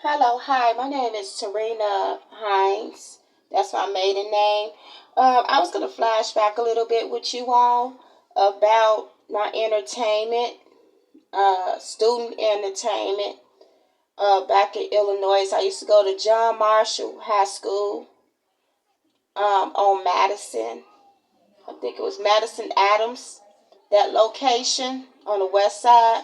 Hello, hi, my name is Terena Hines. That's my maiden name. I was going to flashback a little bit with you all about my entertainment, student entertainment. Back in Illinois, I used to go to John Marshall Highschool on Madison. I think it was Madison Adams, that location on the west side.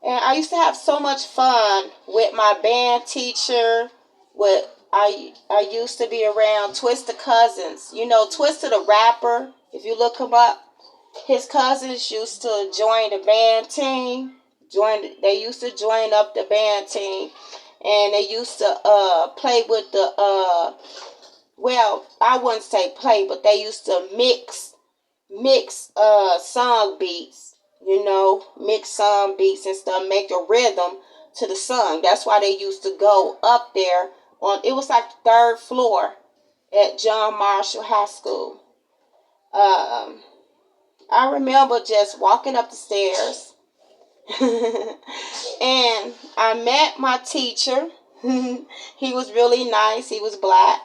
And I used to have so much fun with my band teacher. With I used to be around Twister cousins. You know, Twister the rapper. If you look him up, his cousins used to join the band team. They used to join up the band team, and they used to play with the well, I wouldn't say play, but they used to mix song beats, mix song beats and stuff, make a rhythm to the song. That's why they used to go up there on, it was like the third floor at John Marshall High School. I remember just walking up the stairs and I met my teacher. He was really nice. He was black.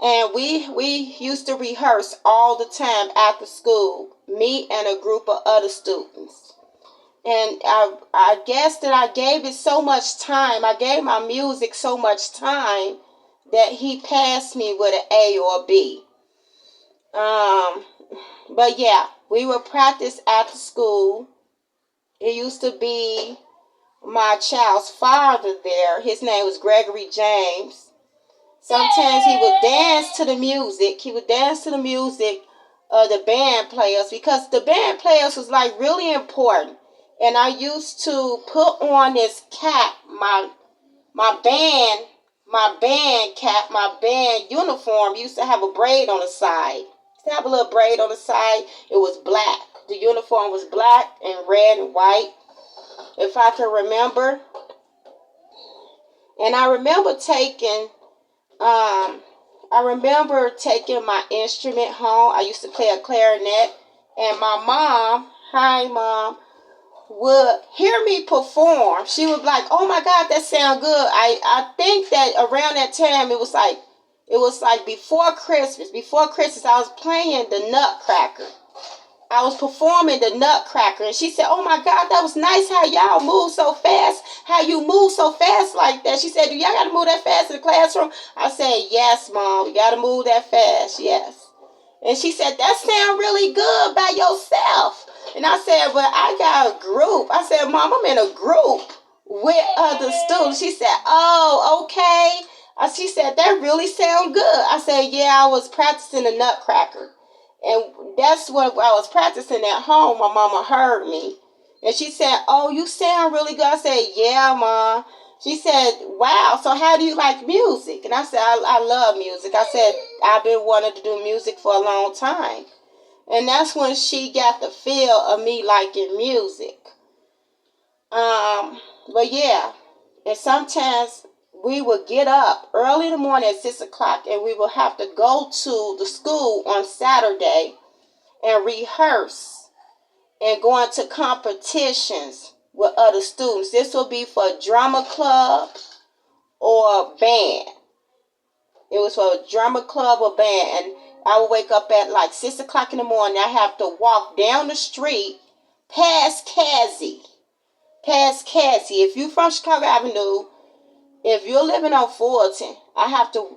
And we used to rehearse all the time after school, me and a group of other students. And I guess that I gave it so much time, I gave my music so much time that he passed me with an A or a B. But yeah, we would practice after school. It used to be my child's father there. His name was Gregory James. Sometimes he would dance to the music. He would dance to the music of the band players because the band players was like really important. And I used to put on this cap, my band cap, my band uniform used to have a braid on the side. Used to have a little braid on the side. It was black. The uniform was black and red and white, if I can remember. And I remember taking my instrument home. I used to play a clarinet, and my mom, hi mom, would hear me perform. She was like, "Oh my God, that sounds good." I think that around that time it was like before Christmas. Before Christmas, I was playing the Nutcracker. I was performing the Nutcracker, and she said, "Oh my God, that was nice how y'all move so fast. How you move so fast like that?" She said, "Do y'all got to move that fast in the classroom?" I said, "Yes, Mom, we got to move that fast, yes." And she said, "That sound really good by yourself." And I said, "But I got a group." I said, "Mom, I'm in a group with other students." She said, "Oh, okay." She said, "That really sound good." I said, "Yeah, I was practicing the Nutcracker." And that's what I was practicing at home. My mama heard me. And she said, "Oh, you sound really good." I said, "Yeah, Mom." She said, "Wow, so how do you like music?" And I said, I love music. I said, "I've been wanting to do music for a long time." And that's when she got the feel of me liking music. But yeah, and sometimes we would get up early in the morning at 6 o'clock, and we would have to go to the school on Saturday and rehearse and go into competitions with other students. This will be for a drama club or band. It was for a drama club or band, and I would wake up at like 6 o'clock in the morning. I have to walk down the street past Cassie. Past Cassie. If you from Chicago Avenue, if you're living on Fulton,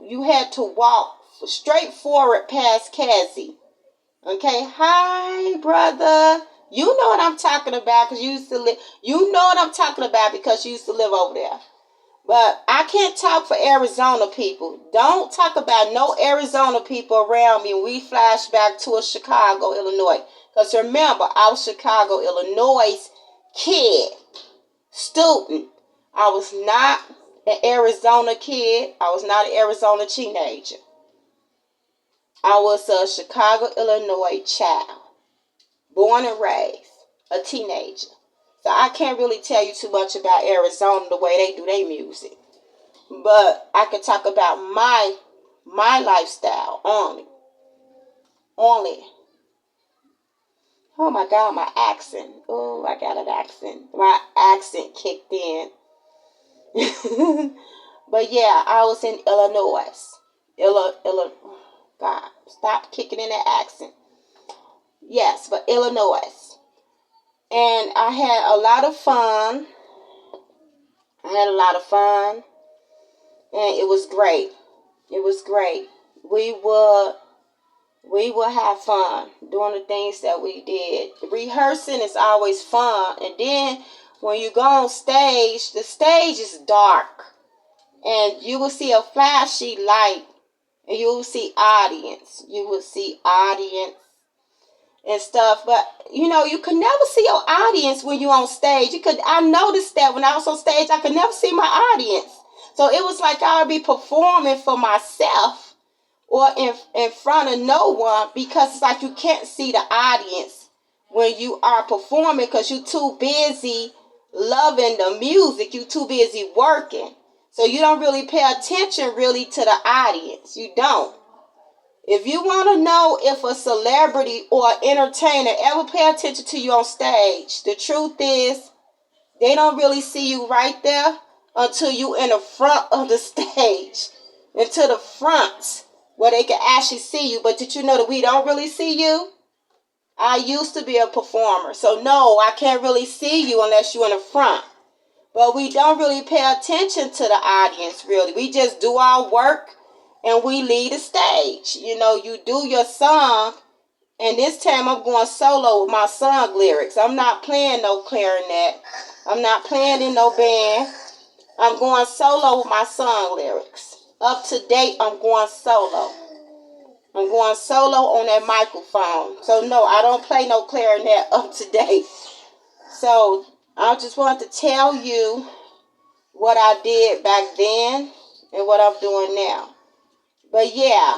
you had to walk straight forward past Cassie. Okay, hi brother. You know what I'm talking about because you used to live. You know what I'm talking about because you used to live over there. But I can't talk for Arizona people. Don't talk about no Arizona people around me when we flash back to a Chicago, Illinois. Because remember, I was Chicago, Illinois kid, student. I was not an Arizona kid. I was not an Arizona teenager. I was a Chicago, Illinois child, born and raised, a teenager. So I can't really tell you too much about Arizona, the way they do their music. But I can talk about my lifestyle only. Only. Oh my God, my accent. Oh, I got an accent. My accent kicked in. But yeah, I was in Illinois. God, stop kicking in that accent. Yes, but Illinois. And I had a lot of fun. And it was great. It was great. We would have fun doing the things that we did. Rehearsing is always fun. And then when you go on stage, the stage is dark. And you will see a flashy light. And you will see audience. You will see audience and stuff. But, you could never see your audience when you're on stage. I noticed that when I was on stage, I could never see my audience. So it was like I would be performing for myself or in front of no one, because it's like you can't see the audience when you are performing because you're too busy loving the music. You're too busy working. So you don't really pay attention really to the audience. You don't. If you want to know if a celebrity or entertainer ever pay attention to you on stage, the truth is they don't really see you right there until you in the front of the stage, into the front where they can actually see you. But did you know that we don't really see you? I used to be a performer, so no, I can't really see you unless you're in the front. But we don't really pay attention to the audience, really. We just do our work and we lead the stage. You do your song, and this time I'm going solo with my song lyrics. I'm not playing no clarinet. I'm not playing in no band. I'm going solo with my song lyrics. Up to date, I'm going solo. I'm going solo on that microphone. So no, I don't play no clarinet up to date. So I just wanted to tell you what I did back then and what I'm doing now. But yeah,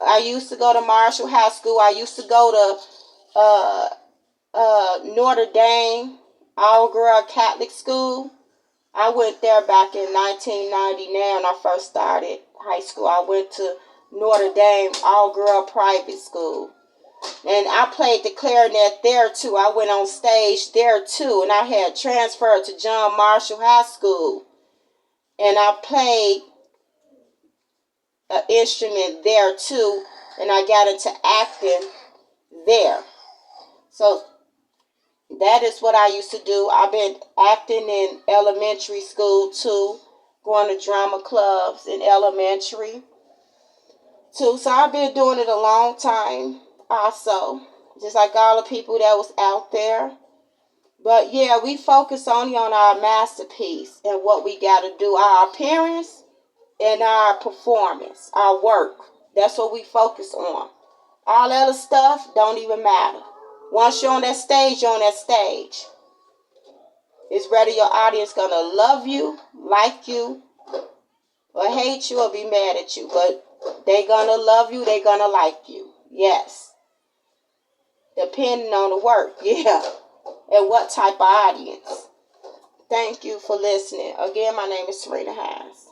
I used to go to Marshall High School. I used to go to Notre Dame, all-girl Catholic school. I went there back in 1999 when I first started high school. I went to Notre Dame, all-girl private school. And I played the clarinet there too. I went on stage there too. And I had transferred to John Marshall Highschool. And I played an instrument there too. And I got into acting there. So that is what I used to do. I've been acting in elementary school too. Going to drama clubs in elementary too. So I've been doing it a long time also. Just like all the people that was out there. But yeah, we focus only on our masterpiece and what we got to do. Our appearance and our performance, our work. That's what we focus on. All that other stuff don't even matter. Once you're on that stage, you're on that stage. It's whether your audience going to love you, like you, or hate you, or be mad at you. But they going to love you, they going to like you. Yes. Depending on the work, yeah. And what type of audience. Thank you for listening. Again, my name is Terena Hines.